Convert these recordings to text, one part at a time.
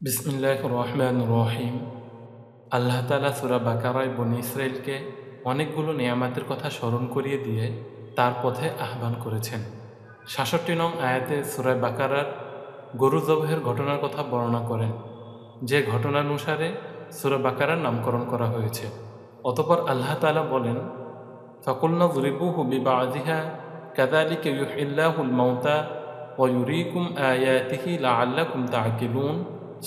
বিসমিল্লাহির রহমানির রহিম। আল্লাহ তাআলা সূরা বাকারায় বনী ইসরাইলকে অনেকগুলো নিয়ামতের কথা স্মরণ করিয়ে দিয়ে তার পথে আহ্বান করেছেন। ৬৭ নং আয়াতে সূরা বাকারার গরু জবহের ঘটনার কথা বর্ণনা করেন, যে ঘটনানুসারে সূরা বাকারার নামকরণ করা হয়েছে। অতঃপর আল্লাহ তাআলা বলেন, ফাকুলনা যরিবুহু বিবাযিহা কাযালিকা ইউহয়িল্লাহুল মাউতা ওয়া ইউরীকুম আয়াতিহি লাআল্লাকুম তা'কিলুন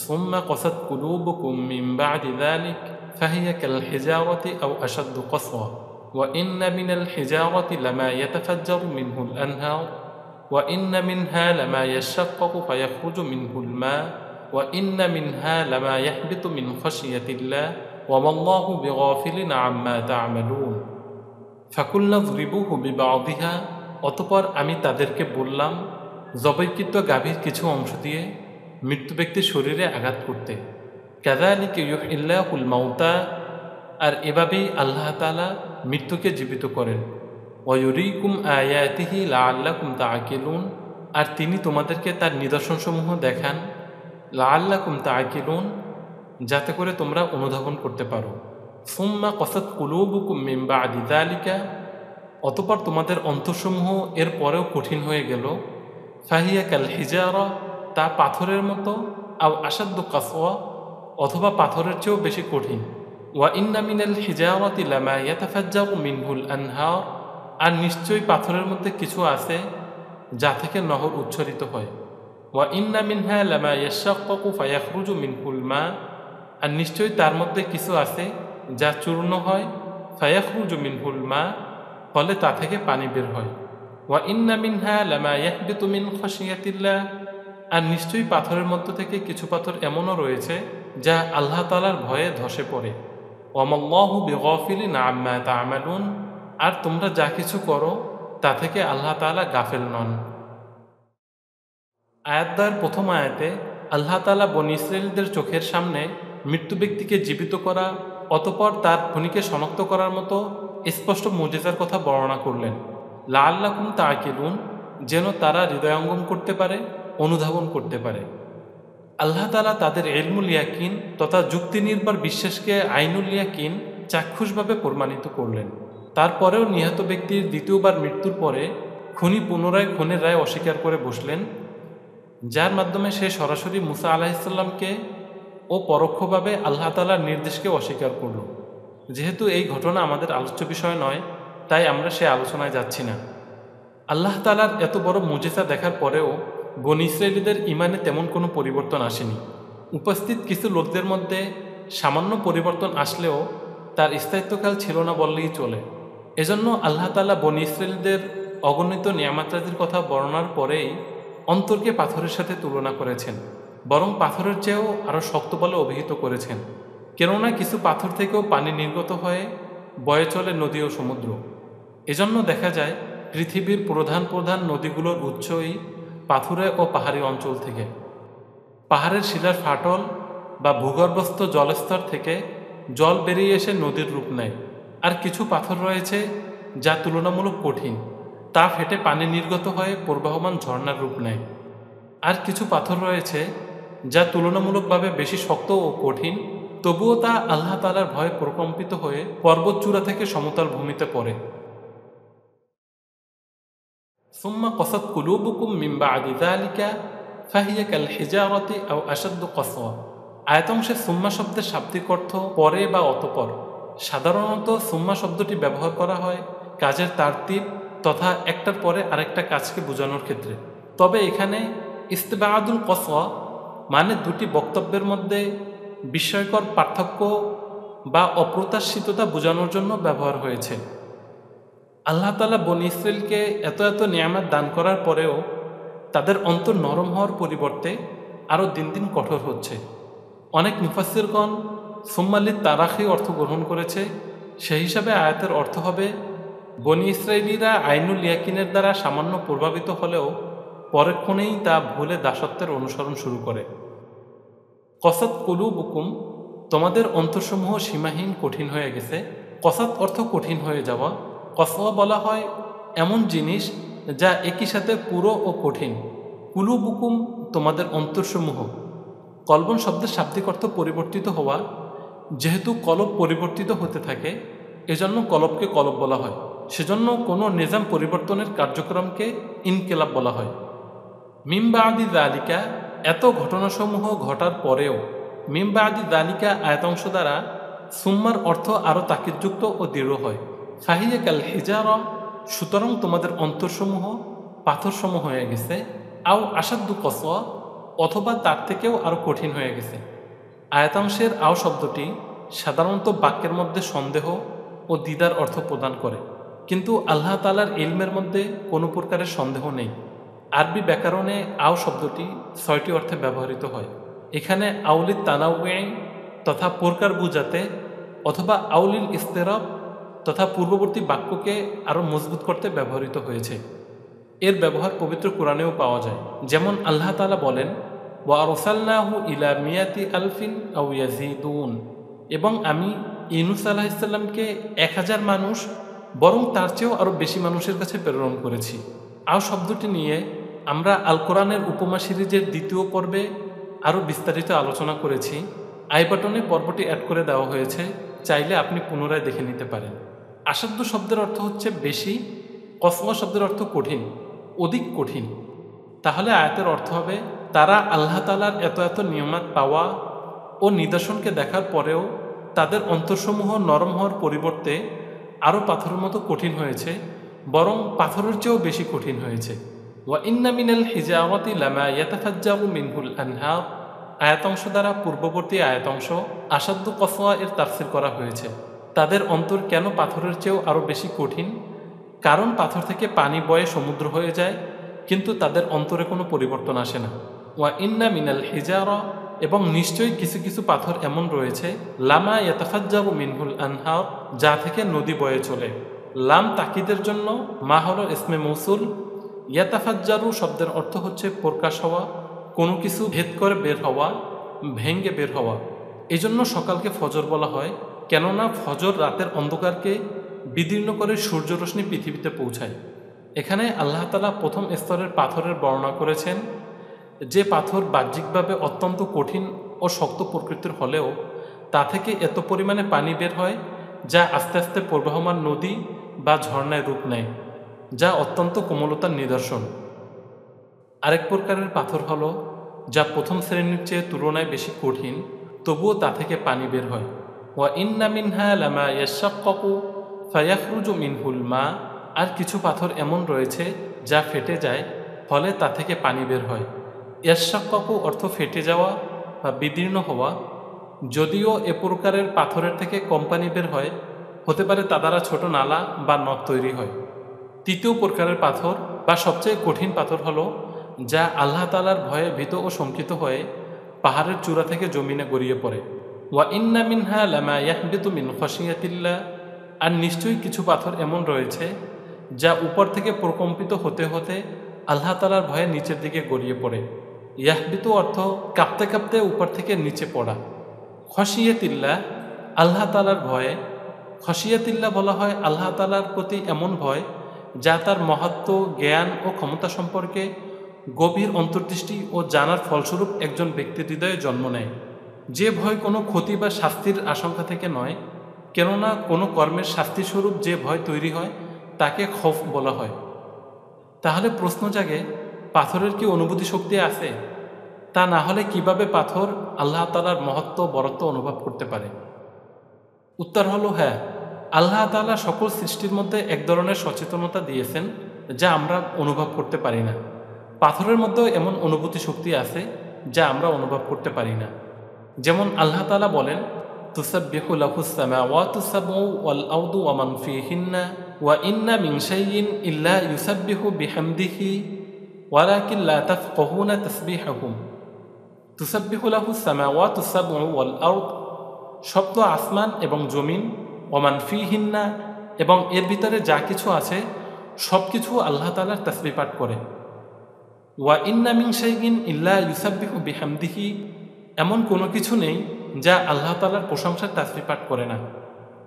ثم قست قلوبكم من بعد ذلك فهي كالحجارة أو أشد قسوة وإن من الحجارة لما يتفجر منه الأنهار وإن منها لما يشقق فيخرج منه الماء وإن منها لما يهبط من خشية الله وما الله بغافل عما تعملون فكلنا ضربوه ببعضها অতঃপর আমি তাদেরকে বললাম জবাইকৃত গাভীর কিছু অংশ দিয়ে মৃত্যু ব্যক্তির শরীরে আঘাত করতে। কাযালিকা ইউহয়িল্লাহুল মাউতা, আর এভাবেই আল্লাহ তাআলা মৃত্যুকে জীবিত করেন। ওয়া ইউরীকুম আয়াতিহি লাআল্লাকুম তা'কিলুন, আর তিনি তোমাদেরকে তার নিদর্শনসমূহ দেখান। লাআল্লাকুম তা'কিলুন, যাতে করে তোমরা অনুধাবন করতে পারো। সুম্মা কসাত কুলুবুকুম মিন বা'দি যালিকা, অতঃপর তোমাদের অন্তরসমূহ এর পরেও কঠিন হয়ে গেল। ফাহিয়া কাল হিজারা, তা পাথরের মতো। আও আসাদ্দু কাসওয়া, অথবা পাথরের চেয়েও বেশি কঠিন। ওয়া ইন্না মিনাল হিজারাতি লামা ইয়াতাফাজ্জারু মিনহুল আনহার, আর নিশ্চয়ই পাথরের মধ্যে কিছু আছে যা থেকে নহর উচ্ছরিত হয়। ওয়া ইন্না মিনহা লামা ইয়াশাক্কাকু ফায়াখরুজু মিনহুল মা, আর নিশ্চয়ই তার মধ্যে কিছু আছে যা চূর্ণ হয়। ফায়াখরুজু মিনহুল মা, ফলে তা থেকে পানি বের হয়। ওয়া ইন্না মিনহা লামা ইয়াহবিতু মিন খাশিয়াতিল্লাহ, আর নিশ্চয়ই পাথরের মধ্য থেকে কিছু পাথর এমনও রয়েছে যা আল্লাহ তাআলার ভয়ে ধসে পড়ে। ওয়ামাল্লাহু বিগাফিলিন আম্মা তা'মালুন, আর তোমরা যা কিছু করো তা থেকে আল্লাহ তাআলা গাফেল নন। আয়াতদ্বয়ের প্রথম আয়াতে আল্লাহ তাআলা বনী ইসরাঈলদের চোখের সামনে মৃত্যু ব্যক্তিকে জীবিত করা, অতঃপর তার খুনিকে শনাক্ত করার মতো স্পষ্ট মুজিজার কথা বর্ণনা করলেন। লাআল্লাকুম তা'কিলুন, যেন তারা হৃদয়ঙ্গম করতে পারে, অনুধাবন করতে পারে। আল্লাহ তাআলা তাদের ইলমুল ইয়াকিন তথা যুক্তি নির্ভর বিশ্বাসকে আইনুল ইয়াকিন চাক্ষুষভাবে প্রমাণিত করলেন। তারপরেও নিহত ব্যক্তির দ্বিতীয়বার মৃত্যুর পরে খুনি পুনরায় খুনের রায় অস্বীকার করে বসলেন, যার মাধ্যমে সে সরাসরি মুসা আলাইহিসসালামকে ও পরোক্ষভাবে আল্লাহ তাআলার নির্দেশকে অস্বীকার করল। যেহেতু এই ঘটনা আমাদের আলোচ্য বিষয় নয়, তাই আমরা সে আলোচনায় যাচ্ছি না। আল্লাহ তাআলার এত বড় মুজিজা দেখার পরেও বনী ইসরাঈলীদের ঈমানে তেমন কোনো পরিবর্তন আসেনি। উপস্থিত কিছু লোকদের মধ্যে সামান্য পরিবর্তন আসলেও তার স্থায়িত্বকাল ছিল না বললেই চলে। এজন্য আল্লাহ তাআলা বনী ইসরাঈলীদের অগণিত নিয়ামতাদির কথা বর্ণনার পরেই অন্তরকে পাথরের সাথে তুলনা করেছেন, বরং পাথরের চেয়েও আরও শক্ত বলে অভিহিত করেছেন। কেননা কিছু পাথর থেকেও পানি নির্গত হয়ে বয়ে চলে নদী ও সমুদ্র। এজন্য দেখা যায় পৃথিবীর প্রধান প্রধান নদীগুলোর উৎসই পাথুরে ও পাহাড়ি অঞ্চল থেকে। পাহাড়ের শিলার ফাটল বা ভূগর্ভস্থ জলস্তর থেকে জল বেরিয়ে এসে নদীর রূপ নেয়। আর কিছু পাথর রয়েছে যা তুলনামূলক কঠিন, তা ফেটে পানি নির্গত হয়ে প্রবাহমান ঝর্ণার রূপ নেয়। আর কিছু পাথর রয়েছে যা তুলনামূলকভাবে বেশি শক্ত ও কঠিন, তবুও তা আল্লাহ তাআলার ভয়ে প্রকম্পিত হয়ে পর্বতচূড়া থেকে সমতল ভূমিতে পড়ে। সুম্মা কসাত কুলুবুকুম মিন বা'দি যালিকা ফাহিয়া কাল হিজারাতি আও আশাদ্দু কসওয়া। আয়াতাংশে সুম্মা শব্দের শাব্দিক অর্থ পরে বা অতঃপর। সাধারণত সুম্মা শব্দটি ব্যবহার করা হয় কাজের তারতিব তথা একটার পরে আরেকটা কাজকে বোঝানোর ক্ষেত্রে। তবে এখানে ইস্তিবাদুল কসওয়া মানে দুটি বক্তব্যের মধ্যে বিস্ময়কর পার্থক্য বা অপ্রত্যাশিততা বোঝানোর জন্য ব্যবহার হয়েছে। আল্লাহ তাআলা বনী ইসরাঈলকে এত এত নিয়ামত দান করার পরেও তাদের অন্তর নরম হওয়ার পরিবর্তে আরও দিন দিন কঠোর হচ্ছে। অনেক মুফাসসিরগণ সুম্মালিত তারাখি অর্থ গ্রহণ করেছে। সেই হিসাবে আয়াতের অর্থ হবে, বনী ইসরাঈলীরা আইনুল ইয়াকিনের দ্বারা সামান্য প্রভাবিত হলেও পরক্ষণেই তা ভুলে দাসত্বের অনুসরণ শুরু করে। কসাত কুলুবুকুম, তোমাদের অন্তরসমূহ সীমাহীন কঠিন হয়ে গেছে। কসাত অর্থ কঠিন হয়ে যাওয়া। কসওয়া বলা হয় এমন জিনিস যা একই সাথে পুরো ও কঠিন। কুলুবুকুম, তোমাদের অন্তরসমূহ। কলবন শব্দের শাব্দিক অর্থ পরিবর্তিত হওয়া, যেহেতু কলব পরিবর্তিত হতে থাকে এজন্য কলবকে কলব বলা হয়, সেজন্য কোনো নিজাম পরিবর্তনের কার্যক্রমকে ইনকিলাব বলা হয়। মিমবাদি দালিকা, এত ঘটনাসমূহ ঘটার পরেও মিমবাদি দালিকা আয়াতাংশ দ্বারা সুম্মার অর্থ আরও তাকিদযুক্ত ও দৃঢ় হয়। ফাহিয়া কাল হিজারা, সুতরাং তোমাদের অন্তরসমূহ পাথরসমূহ হয়ে গেছে। আও আসাদ্দু কসওয়া, অথবা তার থেকেও আরও কঠিন হয়ে গেছে। আয়াতাংশের আও শব্দটি সাধারণত বাক্যের মধ্যে সন্দেহ ও দ্বিধার অর্থ প্রদান করে, কিন্তু আল্লাহ তাআলার ইলমের মধ্যে কোনো প্রকারের সন্দেহ নেই। আরবি ব্যাকরণে আও শব্দটি ৬টি অর্থে ব্যবহৃত হয়। এখানে আউলিল তানাউই তথা প্রকার বুঝাতে, অথবা আউলিল ইস্তেরাব তথা পূর্ববর্তী বাক্যকে আরও মজবুত করতে ব্যবহৃত হয়েছে। এর ব্যবহার পবিত্র কোরআনেও পাওয়া যায়। যেমন আল্লাহ তাআলা বলেন, ওয়া আরসালনাহু ইলা মিয়াতি আলফিন আও ইয়াজিদুন, এবং আমি ইউনূস আলাইহিস সালামকে ১,০০০ মানুষ বরং তার চেয়েও আরও বেশি মানুষের কাছে প্রেরণ করেছি। আও শব্দটি নিয়ে আমরা আল কোরআনের উপমা সিরিজের ২য় পর্বে আরও বিস্তারিত আলোচনা করেছি। আই বাটনে পর্বটি অ্যাড করে দেওয়া হয়েছে, চাইলে আপনি পুনরায় দেখে নিতে পারেন। আসাধ্য শব্দের অর্থ হচ্ছে বেশি, কসওয়া শব্দের অর্থ কঠিন, অধিক কঠিন। তাহলে আয়াতের অর্থ হবে, তারা আল্লাহ তাআলার এত এত নিয়ামত পাওয়া ও নিদর্শনকে দেখার পরেও তাদের অন্তরসমূহ নরম হওয়ার পরিবর্তে আরও পাথরের মতো কঠিন হয়েছে, বরং পাথরের চেয়েও বেশি কঠিন হয়েছে। ওয়া ইন্না মিনাল হিজাওয়াতি লামা ইয়াতাফাজ্জারু মিনহুল আনহার, আয়াতাংশ দ্বারা পূর্ববর্তী আয়াতাংশ আসাদ্দু কসওয়া এর তাফসির করা হয়েছে। তাদের অন্তর কেন পাথরের চেয়েও আরও বেশি কঠিন? কারণ পাথর থেকে পানি বয়ে সমুদ্র হয়ে যায়, কিন্তু তাদের অন্তরে কোনো পরিবর্তন আসে না। ওয়া ইন্না মিনাল হিজারা, এবং নিশ্চয়ই কিছু কিছু পাথর এমন রয়েছে লামা ইয়াতাফাজ্জারু মিনহুল আনহার, যা থেকে নদী বয়ে চলে। লাম তাকিদের জন্য, মা হলো ইসমে মৌসুল। ইয়াতাফাজ্জারু শব্দের অর্থ হচ্ছে প্রকাশ হওয়া, কোনো কিছু ভেদ করে বের হওয়া, ভেঙ্গে বের হওয়া। এজন্য সকালকে ফজর বলা হয়, কেননা ফজর রাতের অন্ধকারকে বিদীর্ণ করে সূর্যরশ্মি পৃথিবীতে পৌঁছায়। এখানে আল্লাহ তাআলা প্রথম স্তরের পাথরের বর্ণনা করেছেন, যে পাথর বাহ্যিকভাবে অত্যন্ত কঠিন ও শক্ত প্রকৃতির হলেও তা থেকে এত পরিমাণে পানি বের হয় যা আস্তে আস্তে প্রবাহমান নদী বা ঝর্ণায় রূপ নেয়, যা অত্যন্ত কোমলতার নিদর্শন। আরেক প্রকারের পাথর হলো যা প্রথম শ্রেণীর চেয়ে তুলনায় বেশি কঠিন, তবুও তা থেকে পানি বের হয়। ওয়া ইন্না মিনহা লামা ইয়াশাক্কাকু ফায়াখরুজু মিনহুল মা, আর কিছু পাথর এমন রয়েছে যা ফেটে যায়, ফলে তা থেকে পানি বের হয়। ইয়াশাক্কাকু অর্থ ফেটে যাওয়া বা বিদীর্ণ হওয়া। যদিও এ প্রকারের পাথরের থেকে কম পানি বের হয়, হতে পারে তা দ্বারা ছোট নালা বা নদ তৈরি হয়। তৃতীয় প্রকারের পাথর বা সবচেয়ে কঠিন পাথর হলো যা আল্লাহ তাআলার ভয়ে ভীত ও শঙ্কিত হয়ে পাহাড়ের চূড়া থেকে জমিনে গড়িয়ে পড়ে। ওয়া ইন্না মিনহা লামা ইয়াহবিতু মিন খাশিয়াতিল্লাহ, আর নিশ্চয়ই কিছু পাথর এমন রয়েছে যা উপর থেকে প্রকম্পিত হতে হতে আল্লাহ তাআলার ভয়ে নিচের দিকে গড়িয়ে পড়ে। ইয়াহবিতু অর্থ কাঁপতে কাঁপতে উপর থেকে নিচে পড়া। খাশিয়াতিল্লাহ আল্লাহ তাআলার ভয়ে। খাশিয়াতিল্লাহ বলা হয় আল্লাহ তাআলার প্রতি এমন ভয় যা তার মাহাত্ম্য, জ্ঞান ও ক্ষমতা সম্পর্কে গভীর অন্তর্দৃষ্টি ও জানার ফলস্বরূপ একজন ব্যক্তির হৃদয়ে জন্ম নেয়। যে ভয় কোনো ক্ষতি বা শাস্তির আশঙ্কা থেকে নয়, কেননা কোনো কর্মের শাস্তিস্বরূপ যে ভয় তৈরি হয় তাকে খৌফ বলা হয়। তাহলে প্রশ্ন জাগে, পাথরের কি অনুভূতি শক্তি আছে? তা না হলে কিভাবে পাথর আল্লাহ তাআলার মহত্ব, বরত্ব অনুভব করতে পারে? উত্তর হলো হ্যাঁ, আল্লাহ তাআলা সকল সৃষ্টির মধ্যে এক ধরনের সচেতনতা দিয়েছেন যা আমরা অনুভব করতে পারি না। পাথরের মধ্যেও এমন অনুভূতি শক্তি আছে যা আমরা অনুভব করতে পারি না। যেমন আল্লাহ তাআলা বলেন, তুসাব্বিহু লাহুস সামাওয়াতুস সাবউ ওয়াল আরদু ওয়া মান ফীহিন্না ওয়া ইন্না মিন শাইইন ইল্লা ইউসাব্বিহু বিহামদিহি ওয়ালাকিন লা তাফকাহুনা তাসবিহাহুম। তুসাব্বিহু লাহুস সামাওয়াতুস সাবউ ওয়াল আরদ, সপ্ত আসমান এবং জমিন, ওয়া মান ফীহিন্না, এবং এর ভিতরে যা কিছু আছে সব কিছু আল্লাহ তাআলার তাসবিহ পাঠ করে। ওয়া ইন্না মিন শাইইন ইল্লা ইউসাব্বিহু বিহামদিহি, এমন কোনো কিছু নেই যা আল্লাহ তাআলার প্রশংসার তাসবিহ পাঠ করে না।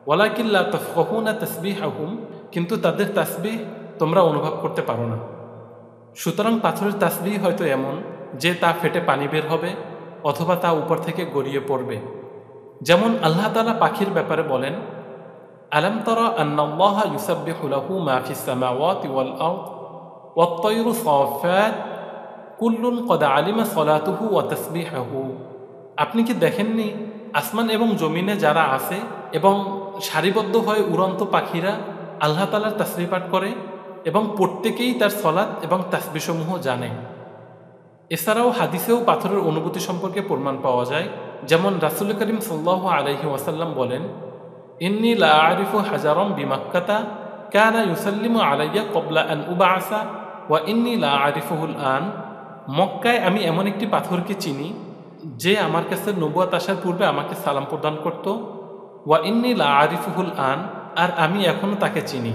ওয়ালাকিন লা তাফকাহুনা তাসবিহাহুম, কিন্তু তাদের তাসবিহ তোমরা অনুভব করতে পারো না। সুতরাং পাথরের তাসবিহ হয়তো এমন যে তা ফেটে পানি বের হবে, অথবা তা উপর থেকে গড়িয়ে পড়বে। যেমন আল্লাহ তাআলা পাখির ব্যাপারে বলেন, আলাম তারা আন্নাল্লাহা ইউসাব্বিহু লাহু মা ফিস সামাওয়াতি ওয়াল আরদ ওয়াত তায়রু সাফাত কুল্লুন কদ আলিমা সলাতুহু ওয়া তাসবিহাহু। আপনি কি দেখেননি আসমান এবং জমিনে যারা আছে এবং সারিবদ্ধ হয়ে উড়ন্ত পাখিরা আল্লাহ তাআলার তাসবিহ পাঠ করে এবং প্রত্যেকেই তার সলাত এবং তাসবিহসমূহ জানে। এছাড়াও হাদিসেও পাথরের অনুভূতি সম্পর্কে প্রমাণ পাওয়া যায়। যেমন রাসূল করিম সাল্লাল্লাহু আলাইহি ওয়াসাল্লাম বলেন, ইন্নী লা আরিফু হাজারাম বিমাক্কাতা কানা ইউসাল্লিমু আলাইয়া ক্বাবলা আন উবআসা ওয়া ইন্নী লা আরিফুহুল আন। মক্কায় আমি এমন একটি পাথরকে চিনি যে আমার কাছে নবুয়ত আসার পূর্বে আমাকে সালাম প্রদান করত। ওয়া ইন্নী লা আরিফুহুল আন, আর আমি এখনও তাকে চিনি।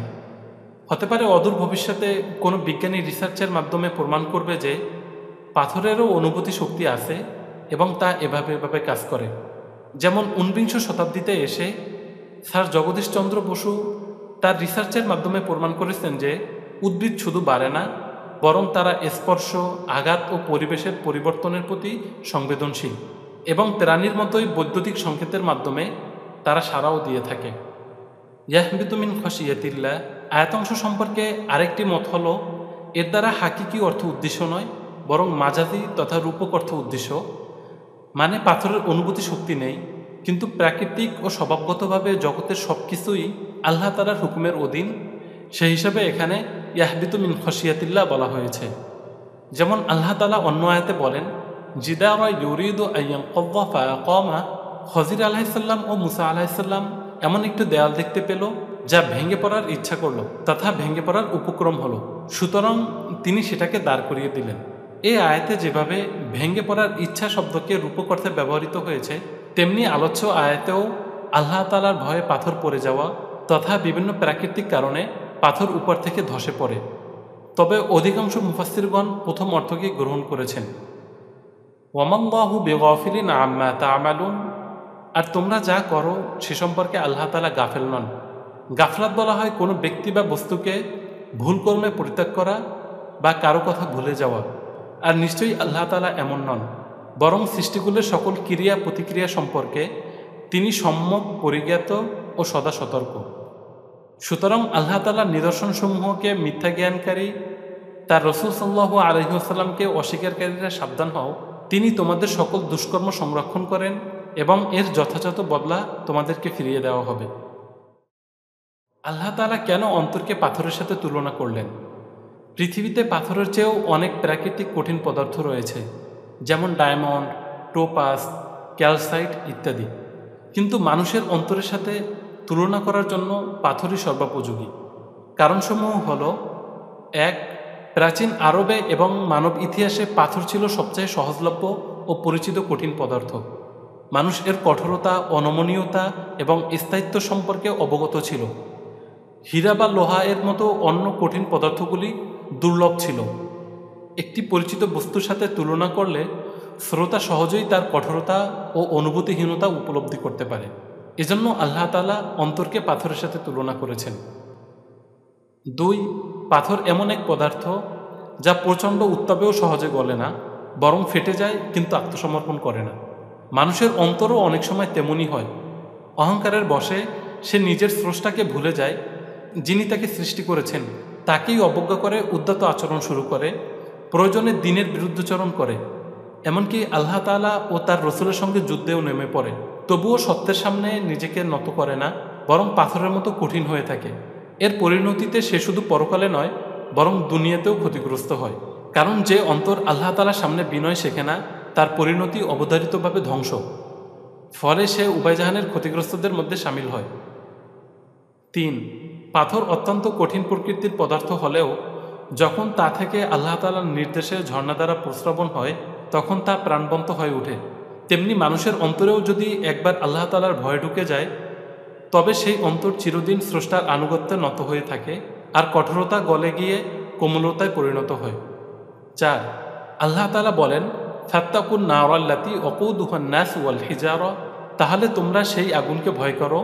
হতে পারে অদূর ভবিষ্যতে কোনো বিজ্ঞানী রিসার্চের মাধ্যমে প্রমাণ করবে যে পাথরেরও অনুভূতি শক্তি আছে এবং তা এভাবে কাজ করে। যেমন 19 শতাব্দীতে এসে স্যার জগদীশ চন্দ্র বসু তার রিসার্চের মাধ্যমে প্রমাণ করেছেন যে উদ্ভিদ শুধু বাড়ে না, বরং তারা স্পর্শ, আঘাত ও পরিবেশের পরিবর্তনের প্রতি সংবেদনশীল এবং প্রাণীর মতোই বৈদ্যুতিক সংকেতের মাধ্যমে তারা সাড়াও দিয়ে থাকে। ইয়াহবিতু মিন খশিয়াতিল্লাহ আয়াতাংশ সম্পর্কে আরেকটি মত হলো, এর দ্বারা হাকিকি অর্থ উদ্দেশ্য নয়, বরং মাজাজি তথা রূপক অর্থ উদ্দেশ্য। মানে পাথরের অনুভূতি শক্তি নেই, কিন্তু প্রাকৃতিক ও স্বভাবগতভাবে জগতের সব কিছুই আল্লাহ তাআলার হুকুমের অধীন। সেই হিসাবে এখানে ইয়াহবিতু মিন খশিয়াতিল্লাহ বলা হয়েছে। যেমন আল্লাহ তাআলা অন্য আয়াতে বলেন, জিদারা ইউরিদু আইয়ানকাযা ফাআকামা। খজির আলাইহিসসালাম ও মুসা আলাইহিসসালাম এমন একটি দেয়াল দেখতে পেল যা ভেঙে পড়ার ইচ্ছা করল তথা ভেঙে পড়ার উপক্রম হলো, সুতরাং তিনি সেটাকে দাঁড় করিয়ে দিলেন। এই আয়াতে যেভাবে ভেঙে পড়ার ইচ্ছা শব্দকে রূপক অর্থে ব্যবহৃত হয়েছে, তেমনি আলোচ্য আয়াতেও আল্লাহ তাআলার ভয়ে পাথর পড়ে যাওয়া তথা বিভিন্ন প্রাকৃতিক কারণে পাথর উপর থেকে ধসে পড়ে। তবে অধিকাংশ মুফাসসিরগণ প্রথম অর্থকে গ্রহণ করেছেন। ওয়ামাল্লাহু বিগাফিলিন আম্মা তা'মালুন, আর তোমরা যা করো সে সম্পর্কে আল্লাহ তাআলা গাফেল নন। গাফলাত বলা হয় কোনো ব্যক্তি বা বস্তুকে ভুল কর্মে পরিত্যাগ করা বা কারো কথা ভুলে যাওয়া, আর নিশ্চয়ই আল্লাহ তাআলা এমন নন, বরং সৃষ্টিকুলের সকল ক্রিয়া প্রতিক্রিয়া সম্পর্কে তিনি সম্যক পরিজ্ঞাত ও সদা সতর্ক। সুতরাং আল্লাহ তাআলার নিদর্শনসমূহকে মিথ্যা জ্ঞানকারী তার রাসূল সাল্লাল্লাহু আলাইহি ওয়াসাল্লামকে অস্বীকারীরা সাবধান হও, তিনি তোমাদের সকল দুষ্কর্ম সংরক্ষণ করেন এবং এর যথাযথ বদলা তোমাদেরকে ফিরিয়ে দেওয়া হবে। আল্লাহ তাআলা কেন অন্তরকে পাথরের সাথে তুলনা করলেন? পৃথিবীতে পাথরের চেয়েও অনেক প্রাকৃতিক কঠিন পদার্থ রয়েছে, যেমন ডায়মন্ড, টোপাস, ক্যালসাইট ইত্যাদি, কিন্তু মানুষের অন্তরের সাথে তুলনা করার জন্য পাথরই সর্বোপযোগী। কারণসমূহ হল: 1. প্রাচীন আরবে এবং মানব ইতিহাসে পাথর ছিল সবচেয়ে সহজলভ্য ও পরিচিত কঠিন পদার্থ। মানুষ এর কঠোরতা, অনমনীয়তা এবং স্থায়িত্ব সম্পর্কে অবগত ছিল। হীরা বা লোহা এর মতো অন্য কঠিন পদার্থগুলি দুর্লভ ছিল। একটি পরিচিত বস্তুর সাথে তুলনা করলে শ্রোতা সহজেই তার কঠোরতা ও অনুভূতিহীনতা উপলব্ধি করতে পারে। এজন্য আল্লাহ তাআলা অন্তরকে পাথরের সাথে তুলনা করেছেন। 2. পাথর এমন এক পদার্থ যা প্রচণ্ড উত্তাপেও সহজে গলে না, বরং ফেটে যায় কিন্তু আত্মসমর্পণ করে না। মানুষের অন্তরও অনেক সময় তেমনই হয়। অহংকারের বশে সে নিজের স্রষ্টাকে ভুলে যায়, যিনি তাকে সৃষ্টি করেছেন, তাকেই অবজ্ঞা করে উদ্ধত আচরণ শুরু করে, প্রয়োজনে দিনের বিরুদ্ধাচরণ করে, এমনকি আল্লাহ তাআলা ও তার রসুলের সঙ্গে যুদ্ধেও নেমে পড়ে। তবুও সত্যের সামনে নিজেকে নত করে না, বরং পাথরের মতো কঠিন হয়ে থাকে। এর পরিণতিতে সে শুধু পরকালে নয়, বরং দুনিয়াতেও ক্ষতিগ্রস্ত হয়। কারণ যে অন্তর আল্লাহ তাআলার সামনে বিনয় শেখে না, তার পরিণতি অবধারিতভাবে ধ্বংস। ফলে সে উভয়জাহানের ক্ষতিগ্রস্তদের মধ্যে সামিল হয়। 3. পাথর অত্যন্ত কঠিন প্রকৃতির পদার্থ হলেও যখন তা থেকে আল্লাহ তাআলার নির্দেশে ঝর্ণা দ্বারা প্রস্রবণ হয়, তখন তা প্রাণবন্ত হয়ে ওঠে। তেমনি মানুষের অন্তরেও যদি একবার আল্লাহ তাআলার ভয় ঢুকে যায়, তবে সেই অন্তর চিরদিন স্রষ্টার আনুগত্যে নত হয়ে থাকে, আর কঠোরতা গলে গিয়ে কোমলতায় পরিণত হয়। 4. আল্লাহ তাআলা বলেন, ফাত্তাকুন নারাল্লাতী ওয়াকুদুহান নাস ওয়াল হিজারা, তাহলে তোমরা সেই আগুনকে ভয় করো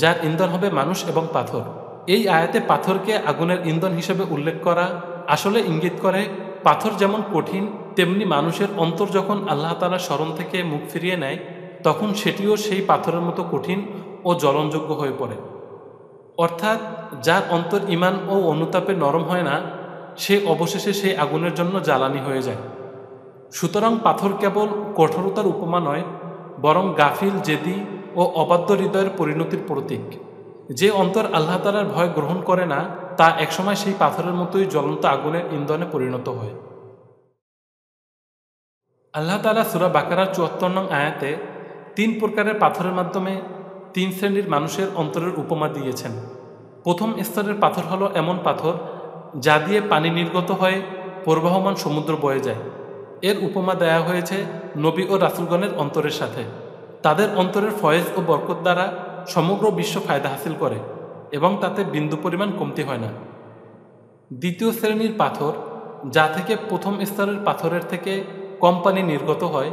যার ইন্ধন হবে মানুষ এবং পাথর। এই আয়াতে পাথরকে আগুনের ইন্ধন হিসেবে উল্লেখ করা আসলে ইঙ্গিত করে পাথর যেমন কঠিন তেমনি মানুষের অন্তর যখন আল্লাহ তাআলার স্মরণ থেকে মুখ ফিরিয়ে নেয় তখন সেটিও সেই পাথরের মতো কঠিন ও জ্বলনযোগ্য হয়ে পড়ে। অর্থাৎ যার অন্তর ঈমান ও অনুতাপে নরম হয় না, সে অবশেষে সেই আগুনের জন্য জ্বালানি হয়ে যায়। সুতরাং পাথর কেবল কঠোরতার উপমা নয়, বরং গাফিল, জেদি ও অবাধ্য হৃদয়ের পরিণতির প্রতীক। যে অন্তর আল্লাহ তাআলার ভয় গ্রহণ করে না, তা একসময় সেই পাথরের মতোই জ্বলন্ত আগুনের ইন্ধনে পরিণত হয়। আল্লাহ তাআলা সূরা বাকারার ৭৪ নং আয়াতে ৩ প্রকারের পাথরের মাধ্যমে ৩ শ্রেণীর মানুষের অন্তরের উপমা দিয়েছেন। প্রথম স্তরের পাথর হলো এমন পাথর যা দিয়ে পানি নির্গত হয়ে প্রবাহমান সমুদ্র বয়ে যায়। এর উপমা দেয়া হয়েছে নবী ও রাসূলগণের অন্তরের সাথে। তাদের অন্তরের ফয়েজ ও বরকত দ্বারা সমগ্র বিশ্ব ফায়দা হাসিল করে এবং তাতে বিন্দু পরিমাণ কমতি হয় না। দ্বিতীয় শ্রেণীর পাথর, যা থেকে প্রথম স্তরের পাথরের থেকে কম পানি নির্গত হয়,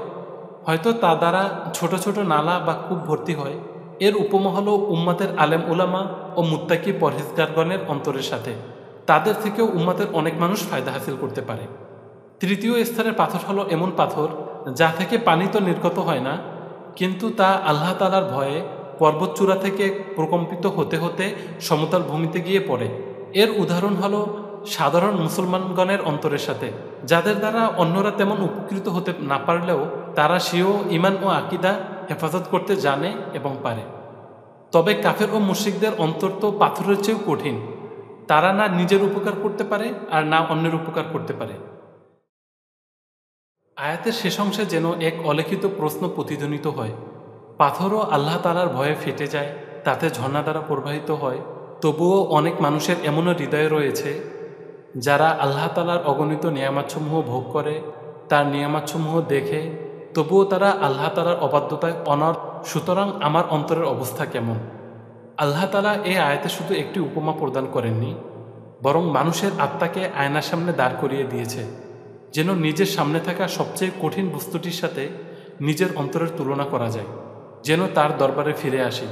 হয়তো তা দ্বারা ছোট ছোট নালা বা কূপ ভর্তি হয়। এর উপমা হলো উম্মতের আলেম উলামা ও মুত্তাকি পরহেজগারগণের অন্তরের সাথে। তাদের থেকেও উম্মতের অনেক মানুষ ফায়দা হাসিল করতে পারে। তৃতীয় স্তরের পাথর হলো এমন পাথর যা থেকে পানি তো নির্গত হয় না, কিন্তু তা আল্লাহ তাআলার ভয়ে পর্বতচূড়া থেকে প্রকম্পিত হতে হতে সমতল ভূমিতে গিয়ে পড়ে। এর উদাহরণ হলো সাধারণ মুসলমানগণের অন্তরের সাথে, যাদের দ্বারা অন্যরা তেমন উপকৃত হতে না পারলেও তারা স্বীয় ঈমান ও আকীদা হেফাজত করতে জানে এবং পারে। তবে কাফের ও মুশরিকদের অন্তর তো পাথরের চেয়েও কঠিন। তারা না নিজের উপকার করতে পারে আর না অন্যের উপকার করতে পারে। আয়াতের শেষ অংশে যেন এক অলিখিত প্রশ্ন প্রতিধ্বনিত হয়। পাথরও আল্লাহ তাআলার ভয়ে ফেটে যায়, তাতে ঝর্ণা দ্বারা প্রবাহিত হয়। তবুও অনেক মানুষের এমনও হৃদয় রয়েছে যারা আল্লাহ তাআলার অগণিত নিয়ামতসমূহ ভোগ করে, তার নিয়ামতসমূহ দেখে, তবুও তারা আল্লাহ তাআলার অবাধ্যতায় অনড়। সুতরাং আমার অন্তরের অবস্থা কেমন? আল্লাহ তাআলা এই আয়াতে শুধু একটি উপমা প্রদান করেননি, বরং মানুষের আত্মাকে আয়নার সামনে দাঁড় করিয়ে দিয়েছে, যেন নিজের সামনে থাকা সবচেয়ে কঠিন বস্তুটির সাথে নিজের অন্তরের তুলনা করা যায়, যেন তার দরবারে ফিরে আসি।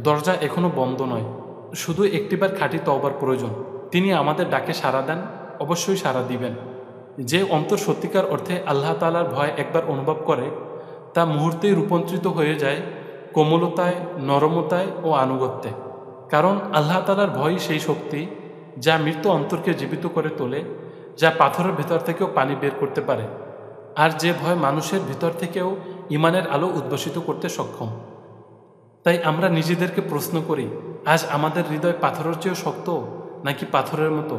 দরজা এখনও বন্ধ নয়, শুধু একটিবার খাঁটি তওবার প্রয়োজন। তিনি আমাদের ডাকে সাড়া দেন, অবশ্যই সাড়া দিবেন। যে অন্তর সত্যিকার অর্থে আল্লাহ তাআলার ভয় একবার অনুভব করে, তা মুহূর্তেই রূপান্তরিত হয়ে যায় কোমলতায়, নরমতায় ও আনুগত্যে। কারণ আল্লাহ তাআলার ভয় সেই শক্তি যা মৃত অন্তরকে জীবিত করে তোলে, যা পাথরের ভেতর থেকেও পানি বের করতে পারে, আর যে ভয় মানুষের ভিতর থেকেও ঈমানের আলো উদ্ভাসিত করতে সক্ষম। তাই আমরা নিজেদেরকে প্রশ্ন করি, আজ আমাদের হৃদয় পাথরের চেয়েও শক্ত, নাকি পাথরের মতো,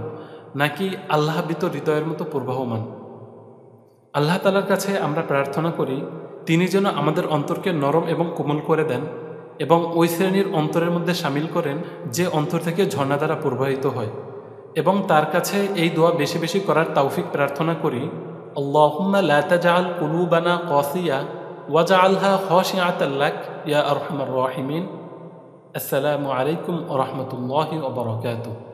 নাকি আল্লাহবিত হৃদয়ের মতো প্রবাহমান? আল্লাহ তাআলার কাছে আমরা প্রার্থনা করি তিনি যেন আমাদের অন্তরকে নরম এবং কোমল করে দেন এবং ওই শ্রেণীর অন্তরের মধ্যে শামিল করেন যে অন্তর থেকে ঝর্ণা দ্বারা প্রবাহিত হয়। এবং তার কাছে এই দোয়া বেশি বেশি করার তৌফিক প্রার্থনা করি, আল্লাহুম্মা লা তাজআল কুলুবানা কাসিয়া ওয়াজআলহা খাশিআতাল লাক ইয়া আরহামার রাহিমিন। আসসালামু আলাইকুম ওয়া রাহমাতুল্লাহি ওয়া বারাকাতুহু।